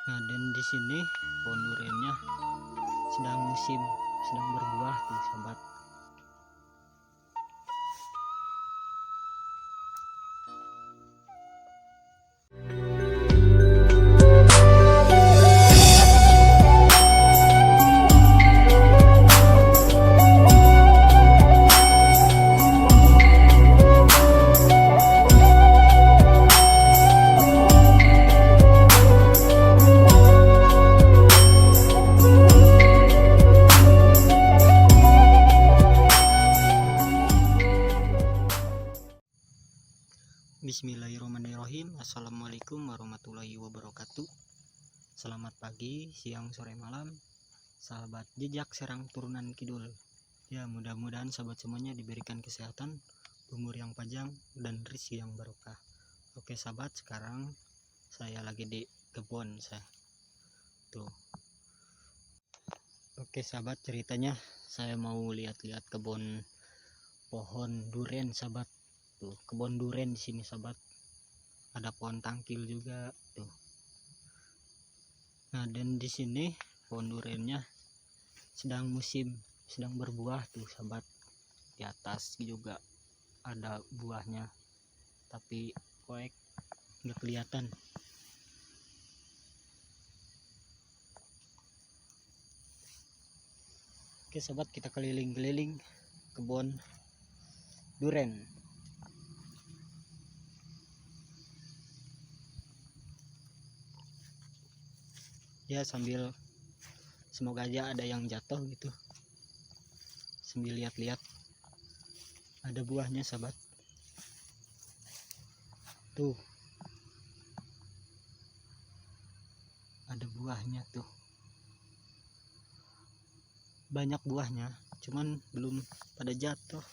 Nah, dan di sini pohon durennya sedang musim, sedang berbuah tuh, sahabat. Bismillahirrahmanirrahim. Assalamualaikum warahmatullahi wabarakatuh. Selamat pagi, siang, sore, malam, sahabat jejak Serang Turunan Kidul. Ya, mudah-mudahan sahabat semuanya diberikan kesehatan, umur yang panjang, dan rezeki yang barokah. Oke sahabat, sekarang saya lagi di kebun saya. Tuh. Oke sahabat, ceritanya saya mau lihat-lihat kebun pohon duren sahabat. Tuh, kebun duren di sini sahabat. Ada pohon tangkil juga tuh. Nah, dan di sini pohon durennya sedang musim, sedang berbuah tuh sahabat. Di atas juga ada buahnya, tapi koek nggak kelihatan. Oke sahabat, kita keliling-keliling kebun duren. Ya, sambil semoga aja ada yang jatuh gitu, sambil lihat-lihat. Ada buahnya sahabat tuh, ada buahnya tuh, banyak buahnya, cuman belum pada jatuh.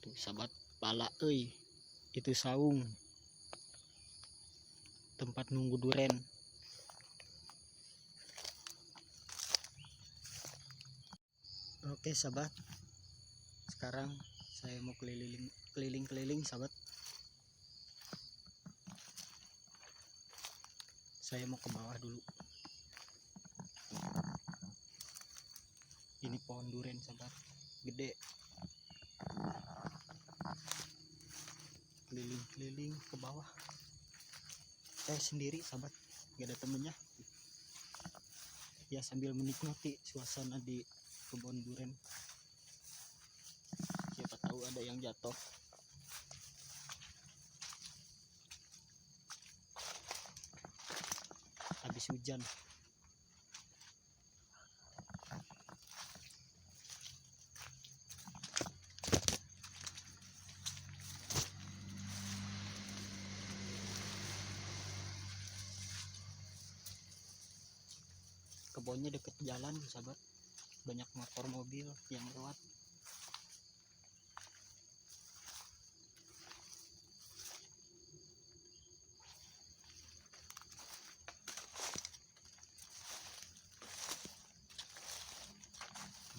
Tuh sahabat, pala euy, itu saung tempat nunggu duren. Oke sahabat, sekarang saya mau keliling-keliling sahabat. Saya mau ke bawah dulu. Ini pohon duren sahabat, gede. Keliling-keliling ke bawah. Saya sendiri sahabat, gak ada temennya. Ya, sambil menikmati suasana di kebun duren. Siapa tahu ada yang jatuh. Habis hujan. Kebunnya deket jalan sahabat, banyak motor mobil yang lewat.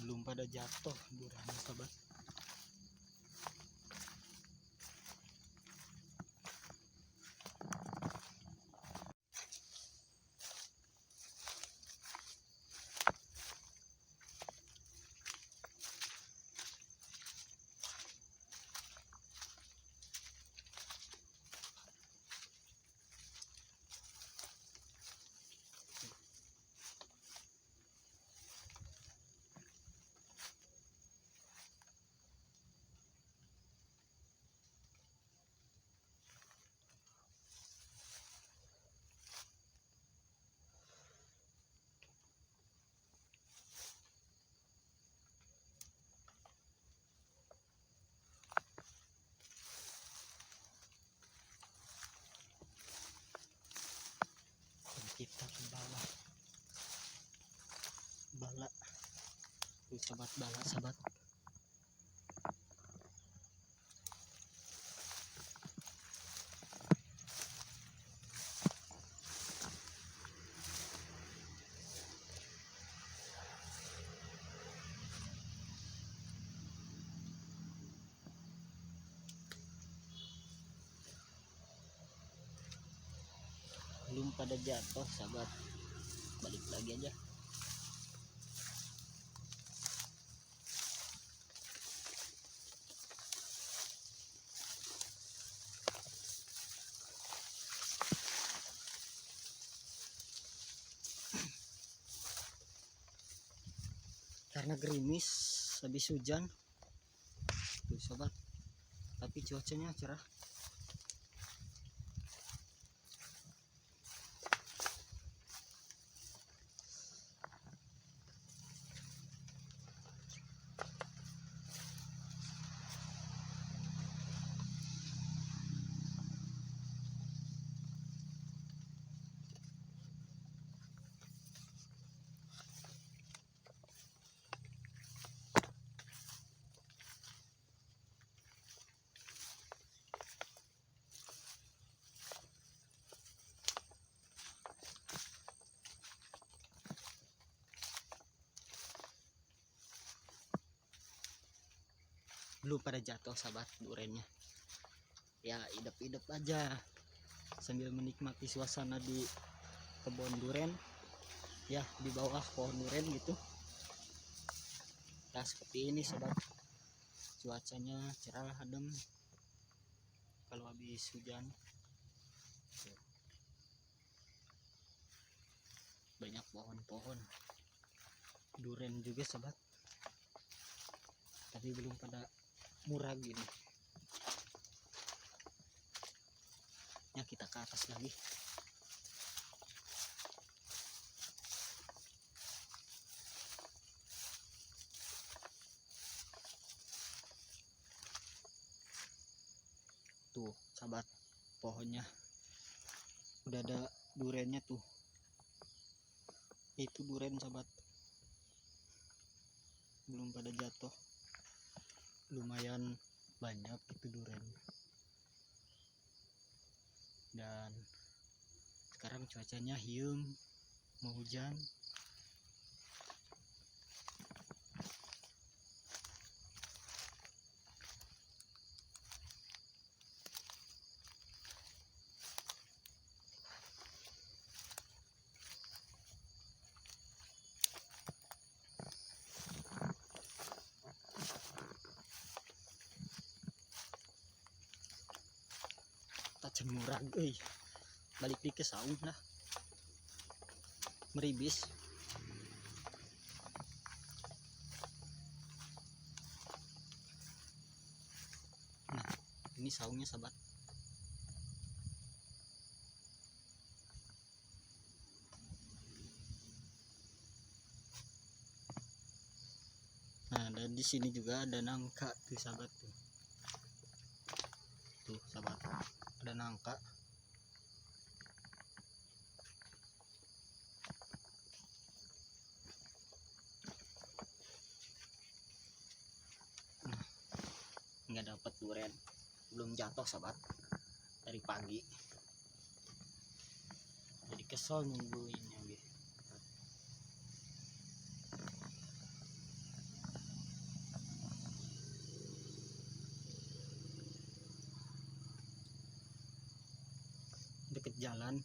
Belum pada jatuh buahnya sahabat. Kita ke bawah. Bala tuh sahabat, bala sahabat. pada jatuh sahabat, balik lagi aja. Karena gerimis habis hujan tuh sobat, tapi cuacanya cerah. Belum pada jatuh sahabat durennya, ya idep-idep aja sambil menikmati suasana di kebun duren, ya di bawah pohon duren gitu. Nah seperti ini sobat, cuacanya cerah adem kalau habis hujan. Banyak pohon-pohon duren juga sobat, tapi belum pada murah gini. Ya kita ke atas lagi. Tuh sahabat, pohonnya udah ada durennya tuh. Itu duren sahabat, belum pada jatuh. Lumayan banyak itu duren. Dan sekarang cuacanya hiung, mau hujan. Jemuran, balik di ke saung lah, meribis. Nah ini saungnya sahabat. Nah dan di sini juga ada nangka tuh sahabat tuh sahabat, ada nangka. Nggak dapat duren, belum jatuh sahabat dari pagi, jadi kesel nungguinnya. Deket jalan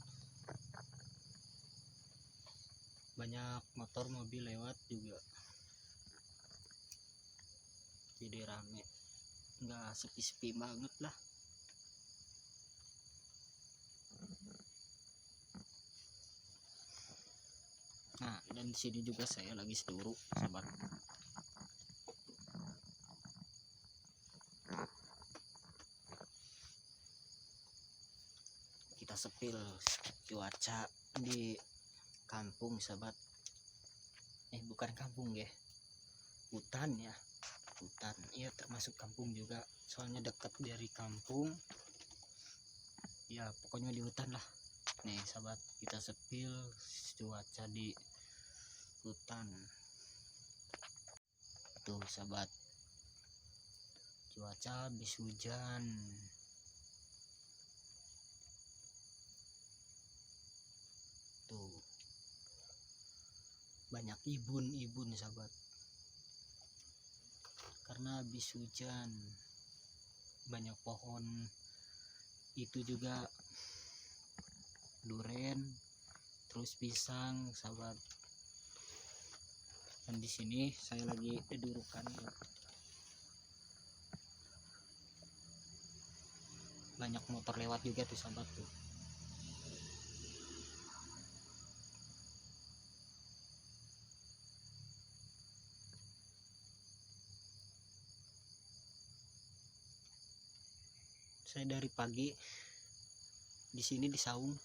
banyak motor mobil lewat juga, jadi rame, nggak sepi-sepi banget lah. Nah dan di sini juga saya lagi seturu sahabat. Kita sepil cuaca di kampung sahabat, bukan kampung ya, hutan ya, hutan ya, termasuk kampung juga soalnya dekat dari kampung ya, pokoknya di hutan lah. Nih sahabat, kita sepil cuaca di hutan tuh sahabat, cuaca habis hujan. Tuh banyak ibun-ibun sahabat, karena habis hujan. Banyak pohon itu juga duren terus pisang sahabat. Dan di sini saya lagi dudukan, banyak motor lewat juga tuh sahabat tuh. Saya dari pagi di sini di saung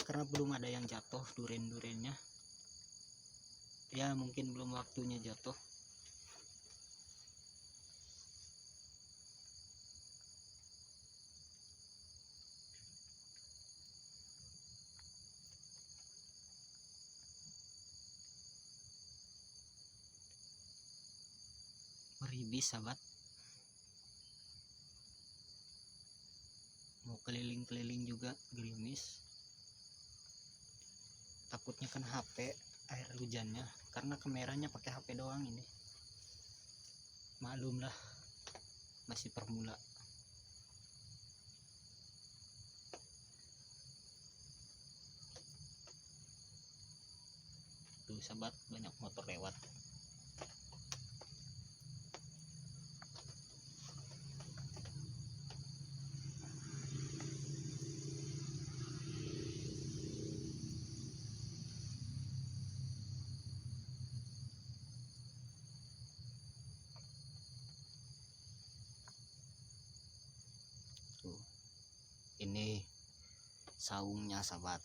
karena belum ada yang jatuh duren-durennya. Ya mungkin belum waktunya jatuh. Meribis sahabat, mau keliling-keliling juga gerimis, takutnya kan HP air hujannya karena kameranya pakai HP doang ini. Maklum lah, masih permula. Tuh sahabat, banyak motor lewat. Tuh, ini saungnya sahabat.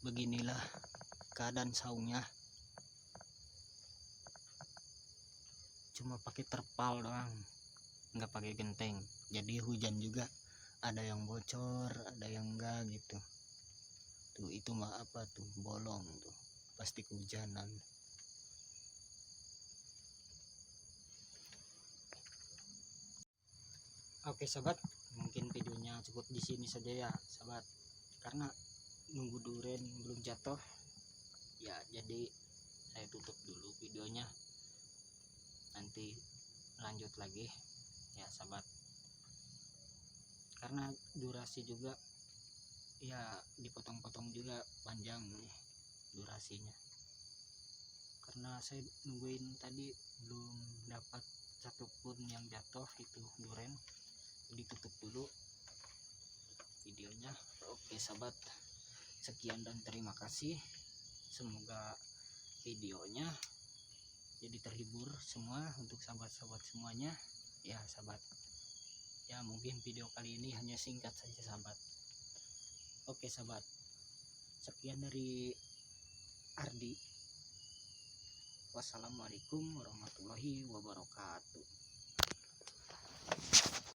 Beginilah keadaan saungnya, cuma pakai terpal doang, nggak pakai genteng. Jadi hujan juga ada yang bocor, ada yang enggak gitu. Tuh itu mah apa tuh, bolong tuh, pasti kehujanan. Oke sahabat, mungkin videonya cukup di sini saja ya sahabat, karena nunggu duren belum jatuh ya, jadi saya tutup dulu videonya, nanti lanjut lagi ya sahabat, karena durasi juga ya dipotong-potong juga panjang nih durasinya, karena saya nungguin tadi belum dapat satupun yang jatuh itu duren, jadi tutup dulu videonya. Oke sahabat, sekian dan terima kasih, semoga videonya jadi terhibur semua untuk sahabat-sahabat semuanya ya sahabat. Ya mungkin video kali ini hanya singkat saja sahabat. Oke sahabat, sekian dari Ardi. Wassalamualaikum warahmatullahi wabarakatuh.